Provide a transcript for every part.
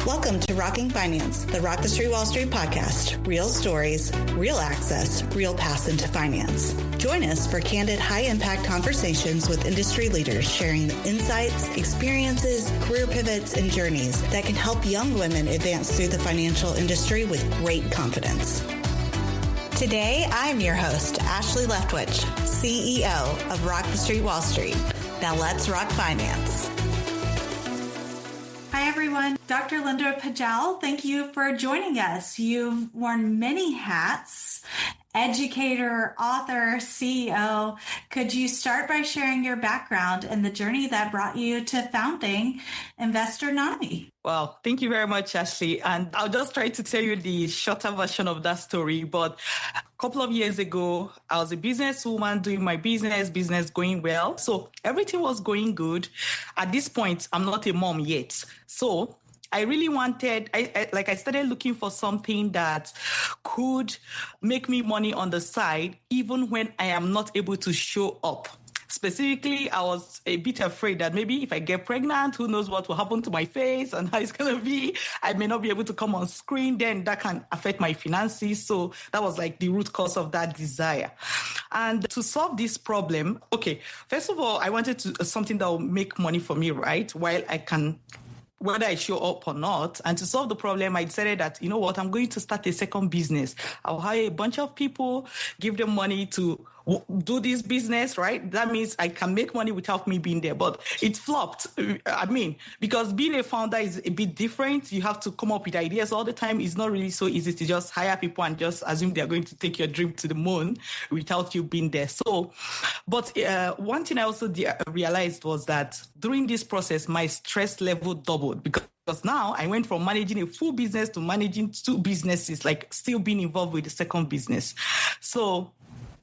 Welcome to Rocking Finance, the Rock the Street Wall Street podcast. Real stories, real access, real paths into finance. Join us for candid, high-impact conversations with industry leaders sharing the insights, experiences, career pivots, and journeys that can help young women advance through the financial industry with great confidence. Today, I'm your host, Ashley Leftwich, CEO of Rock the Street Wall Street. Now let's rock finance. Hi, everyone. Dr. Linda Pajoel, thank you for joining us. You've worn many hats: educator, author, CEO. Could you start by sharing your background and the journey that brought you to founding Investornomy? Well, thank you very much, Ashley. And I'll just try to tell you the shorter version of that story. But a couple of years ago, I was a businesswoman doing my business going well. So everything was going good. At this point, I'm not a mom yet. So I really wanted, I started looking for something that could make me money on the side, even when I am not able to show up. Specifically, I was a bit afraid that maybe if I get pregnant, who knows what will happen to my face and how it's going to be. I may not be able to come on screen. Then that can affect my finances. So that was like the root cause of that desire. And to solve this problem, first of all, I wanted something that will make money for me, right? While I can, whether I show up or not. And to solve the problem, I decided that, I'm going to start a second business. I'll hire a bunch of people, give them money to do this business, right? That means I can make money without me being there. But it flopped. Because being a founder is a bit different. You have to come up with ideas all the time. It's not really so easy to just hire people and just assume they're going to take your dream to the moon without you being there. But one thing I also realized was that during this process, my stress level doubled because now I went from managing a full business to managing two businesses, like still being involved with the second business. So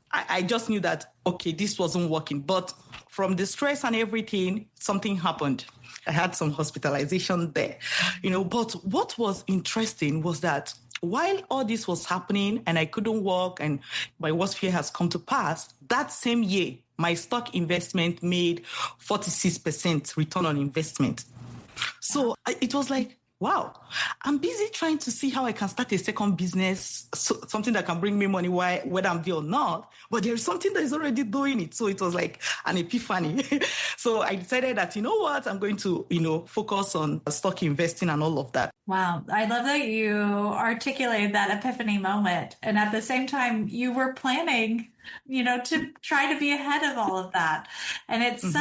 I just knew that, this wasn't working. But from the stress and everything, something happened. I had some hospitalization there, But what was interesting was that while all this was happening and I couldn't work and my worst fear has come to pass, that same year, my stock investment made 46% return on investment. So it was like, wow, I'm busy trying to see how I can start a second business, something that can bring me money whether I'm there or not. But there's something that is already doing it. So it was like an epiphany. So I decided that, I'm going to, focus on stock investing and all of that. Wow. I love that you articulated that epiphany moment. And at the same time, you were planning, to try to be ahead of all of that. And it's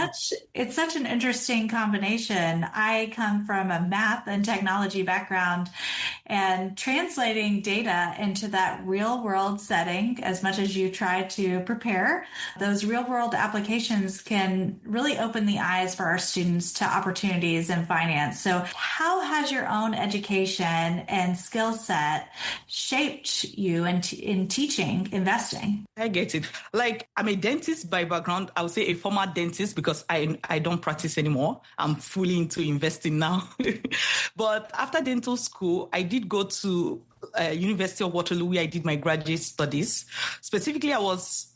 such an interesting combination. I come from a math and technology background, and translating data into that real world setting, as much as you try to prepare, those real world applications can really open the eyes for our students to opportunities in finance. So how has your own education and skill set shaped you in teaching investing? I get it. Like, I'm a dentist by background. I would say a former dentist because I don't practice anymore. I'm fully into investing now. But after dental school, I did go to University of Waterloo, where I did my graduate studies. Specifically, I was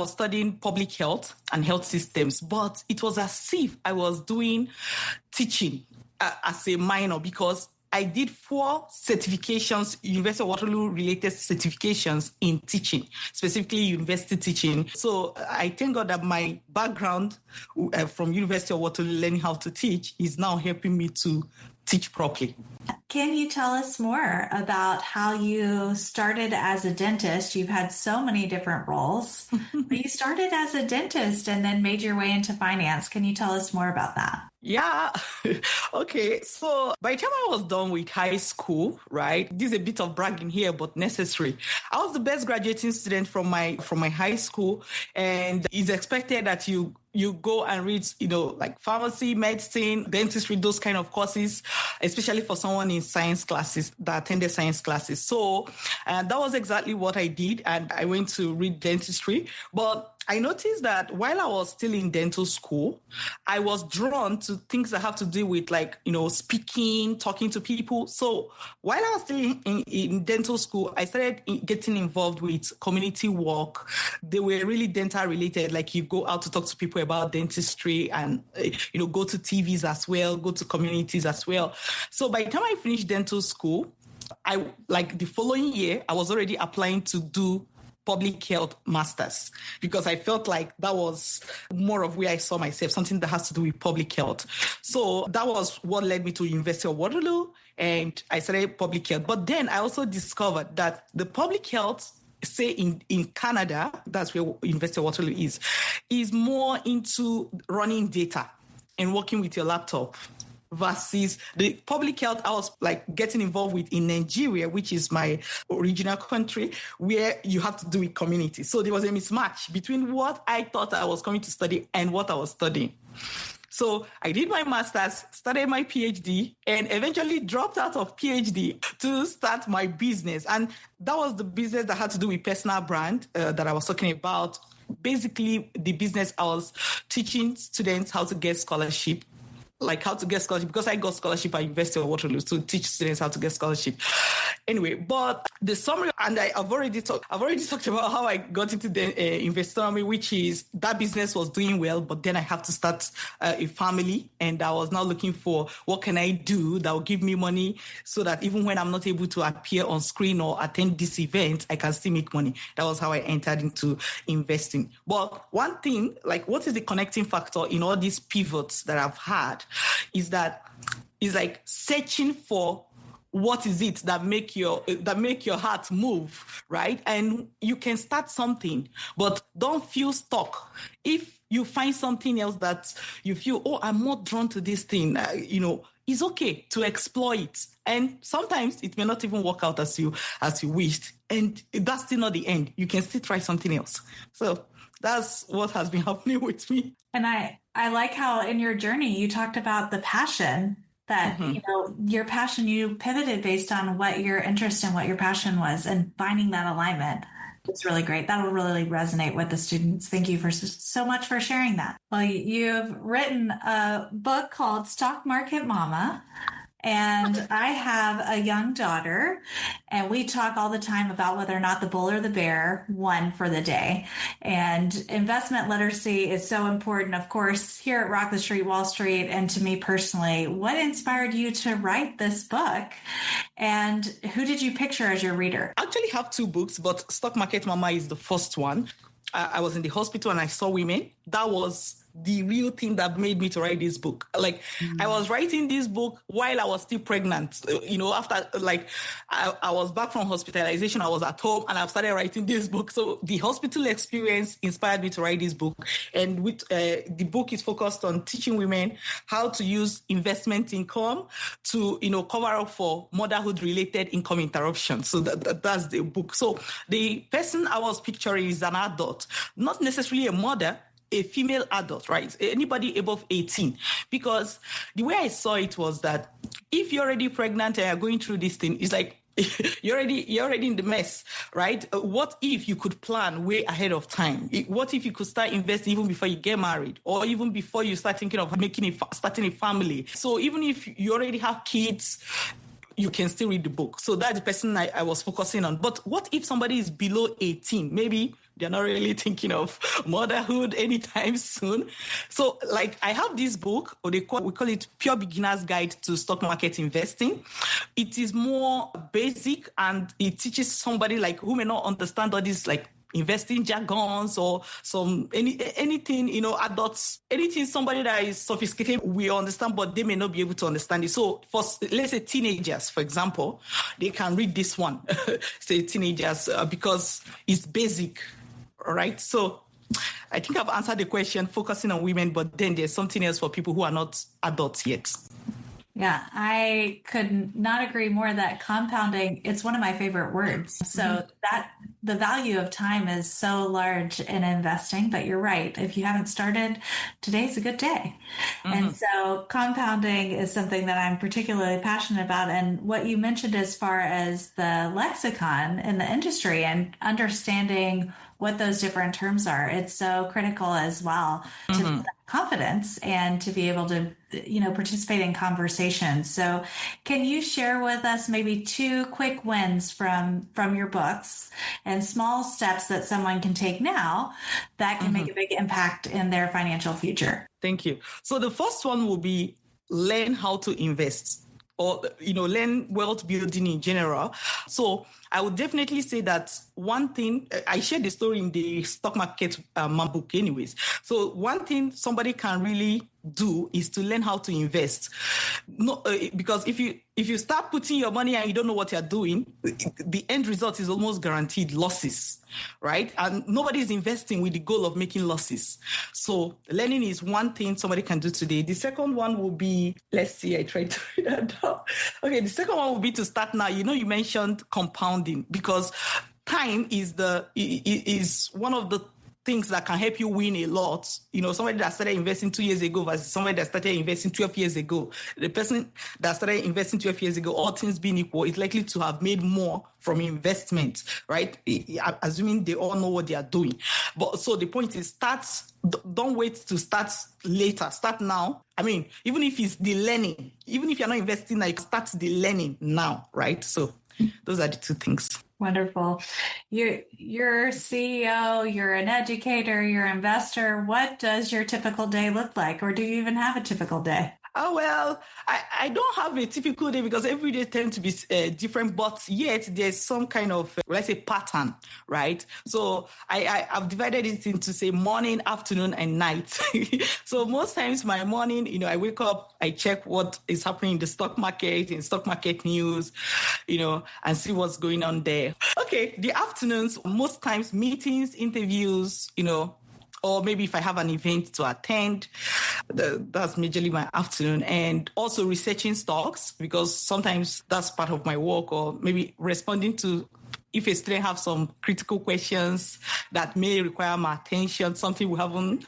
studying public health and health systems, but it was as if I was doing teaching as a minor because I did 4 certifications, University of Waterloo related certifications in teaching, specifically university teaching. So I thank God that my background from University of Waterloo learning how to teach is now helping me to teach properly. Can you tell us more about how you started as a dentist? You've had so many different roles, but you started as a dentist and then made your way into finance. Can you tell us more about that? Yeah. Okay. So by the time I was done with high school, right? This is a bit of bragging here, but necessary. I was the best graduating student from my high school, and it's expected that you go and read, like pharmacy, medicine, dentistry, those kind of courses, especially for someone in science classes that attended science classes. So that was exactly what I did. And I went to read dentistry. But I noticed that while I was still in dental school, I was drawn to things that have to do with speaking, talking to people. So while I was still in dental school, I started getting involved with community work. They were really dental related. Like you go out to talk to people about dentistry and, go to TVs as well, go to communities as well. So by the time I finished dental school, the following year, I was already applying to do public health masters because I felt like that was more of where I saw myself, something that has to do with public health. So that was what led me to University of Waterloo, and I studied public health. But then I also discovered that the public health, say in Canada, that's where University of Waterloo is more into running data and working with your laptop, versus the public health I was getting involved with in Nigeria, which is my original country, where you have to do with community. So there was a mismatch between what I thought I was coming to study and what I was studying. So I did my master's, started my PhD, and eventually dropped out of PhD to start my business. And that was the business that had to do with personal brand that I was talking about. Basically, the business I was teaching students how to get scholarship, because I got scholarship at University of Waterloo to teach students how to get scholarship. Anyway, but the summary, and I've already talked about how I got into the Investornomy, which is that business was doing well, but then I have to start a family, and I was now looking for what can I do that will give me money so that even when I'm not able to appear on screen or attend this event, I can still make money. That was how I entered into investing. But one thing, what is the connecting factor in all these pivots that I've had is searching for what is it that make your heart move, right? And you can start something, but don't feel stuck. If you find something else that you feel, oh, I'm more drawn to this thing, it's okay to explore it. And sometimes it may not even work out as you wished, and that's still not the end. You can still try something else. So that's what has been happening with me. And I like how in your journey you talked about the passion that, your passion, you pivoted based on what your interest and what your passion was, and finding that alignment. It's really great. That will really resonate with the students. Thank you so much for sharing that. Well, you've written a book called Stock Market Mama. And I have a young daughter, and we talk all the time about whether or not the bull or the bear won for the day. And investment literacy is so important, of course, here at Rock the Street, Wall Street, and to me personally. What inspired you to write this book? And who did you picture as your reader? I actually have two books, but Stock Market Mama is the first one. I was in the hospital and I saw women. That was the real thing that made me to write this book. I was writing this book while I was still pregnant. After I was back from hospitalization, I was at home and I've started writing this book. So the hospital experience inspired me to write this book. And with the book is focused on teaching women how to use investment income to, cover up for motherhood related income interruptions. So that's the book. So the person I was picturing is an adult, not necessarily a mother, a female adult, right? Anybody above 18. Because the way I saw it was that if you're already pregnant and you're going through this thing, it's like you're already in the mess, right? What if you could plan way ahead of time? What if you could start investing even before you get married, or even before you start thinking of starting a family? So even if you already have kids, you can still read the book. So that's the person I was focusing on. But what if somebody is below 18? Maybe they're not really thinking of motherhood anytime soon. So I have this book, or we call it Pure Beginner's Guide to Stock Market Investing. It is more basic, and it teaches somebody who may not understand all these investing jargons or anything, adults, anything somebody that is sophisticated will understand, but they may not be able to understand it. So for, let's say, teenagers, for example, they can read this one, say teenagers, because it's basic, right? So I think I've answered the question focusing on women, but then there's something else for people who are not adults yet. Yeah, I could not agree more that compounding, it's one of my favorite words. So that the value of time is so large in investing, but you're right. If you haven't started, today's a good day. And so compounding is something that I'm particularly passionate about. And what you mentioned as far as the lexicon in the industry and understanding what those different terms are. It's so critical as well to build that confidence and to be able to, participate in conversations. So can you share with us maybe two quick wins from your books and small steps that someone can take now that can make a big impact in their financial future? Thank you. So the first one will be learn how to invest, or learn wealth building in general. So I would definitely say that one thing, I shared the story in the stock market book anyways. So one thing somebody can really do is to learn how to invest. No, because if you start putting your money and you don't know what you're doing, the end result is almost guaranteed losses, right? And nobody's investing with the goal of making losses. So learning is one thing somebody can do today. The second one will be, let's see, I tried to read that down. Okay, the second one will be to start now. You mentioned compounding, because time is one of the things that can help you win a lot. Somebody that started investing 2 years ago versus somebody that started investing 12 years ago. The person that started investing 12 years ago, all things being equal, is likely to have made more from investment, right? Assuming they all know what they are doing. But so the point is, don't wait to start later. Start now. I mean, even if it's the learning, even if you're not investing now, start the learning now, right? So those are the two things. Wonderful. You're a CEO, you're an educator, you're an investor. What does your typical day look like? Or do you even have a typical day? Oh, well, I don't have a typical day because every day tends to be different, but yet there's some kind of, let's say, pattern, right? So I've divided it into, say, morning, afternoon, and night. So most times my morning, I wake up, I check what is happening in the stock market, in stock market news, and see what's going on there. Okay, the afternoons, most times meetings, interviews, or maybe if I have an event to attend, that's majorly my afternoon. And also researching stocks, because sometimes that's part of my work, or maybe responding to, if a student have some critical questions that may require my attention, something we haven't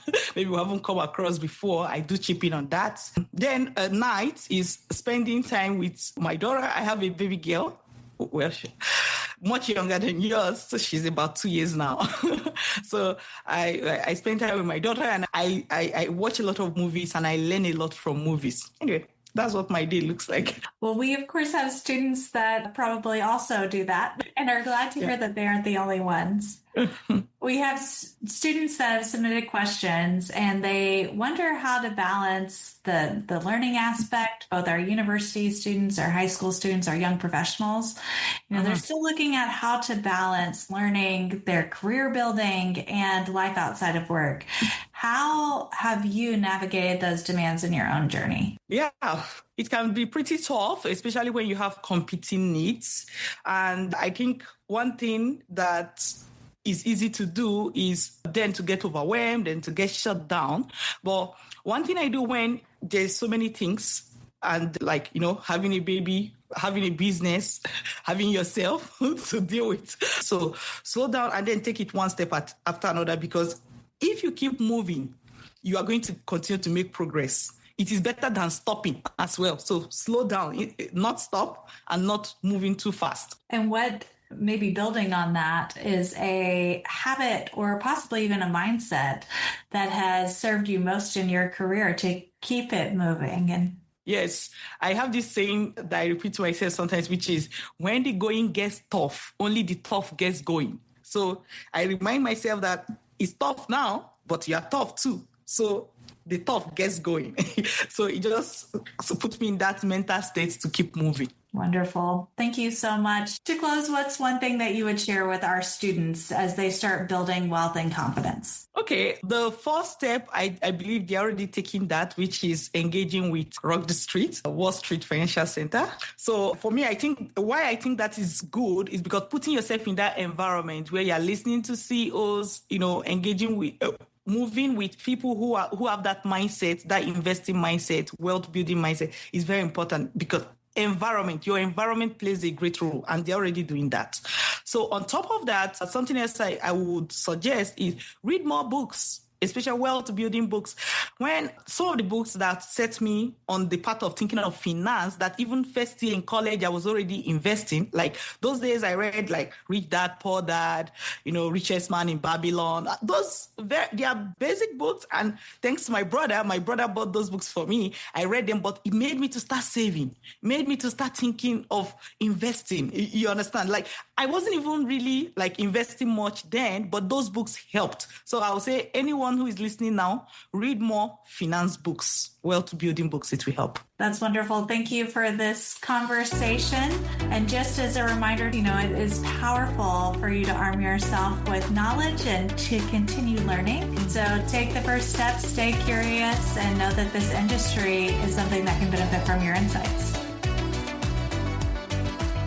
come across before, I do chip in on that. Then at night is spending time with my daughter. I have a baby girl. Well, much younger than yours, so she's about 2 years now. So I spend time with my daughter, and I watch a lot of movies, and I learn a lot from movies. Anyway, that's what my day looks like. Well, we of course have students that probably also do that and are glad to hear that they aren't the only ones. We have students that have submitted questions, and they wonder how to balance the learning aspect, both our university students, our high school students, our young professionals. They're still looking at how to balance learning, their career building, and life outside of work. How have you navigated those demands in your own journey? Yeah, it can be pretty tough, especially when you have competing needs. And I think one thing that is easy to do is then to get overwhelmed and to get shut down. But one thing I do when there's so many things, and like, having a baby, having a business, having yourself to deal with. So slow down and then take it one step after another, because if you keep moving, you are going to continue to make progress. It is better than stopping as well. So slow down, not stop, and not moving too fast. And what maybe building on that is a habit or possibly even a mindset that has served you most in your career to keep it moving? And yes, I have this saying that I repeat to myself sometimes, which is, when the going gets tough, only the tough gets going. So I remind myself that it's tough now, but you're tough too. So the tough gets going. So it just puts me in that mental state to keep moving. Wonderful. Thank you so much. To close, what's one thing that you would share with our students as they start building wealth and confidence? Okay, the first step, I believe they're already taking that, which is engaging with Rock the Street, Wall Street Financial Center. So for me, I think that is good is because putting yourself in that environment where you're listening to CEOs, engaging with moving with people who have that mindset, that investing mindset, wealth building mindset is very important, because your environment plays a great role, and they're already doing that. So on top of that, something else I would suggest is read more books. especially wealth building books. When some of the books that set me on the path of thinking of finance, that even first year in college, I was already investing. Like those days I read like Rich Dad, Poor Dad, Richest Man in Babylon. They are basic books. And thanks to my brother bought those books for me. I read them, but it made me to start saving, made me to start thinking of investing. You understand? Like I wasn't even really like investing much then, but those books helped. So I'll say anyone who is listening now, read more finance books, wealth building books. It will help. That's wonderful. Thank you for this conversation. And just as a reminder, it is powerful for you to arm yourself with knowledge and to continue learning. So take the first step, stay curious, and know that this industry is something that can benefit from your insights.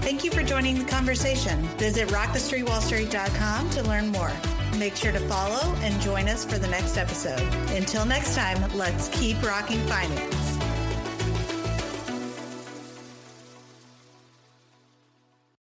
Thank you for joining the conversation. Visit rockthestreetwallstreet.com to learn more. Make sure to follow and join us for the next episode. Until next time, let's keep rocking finance.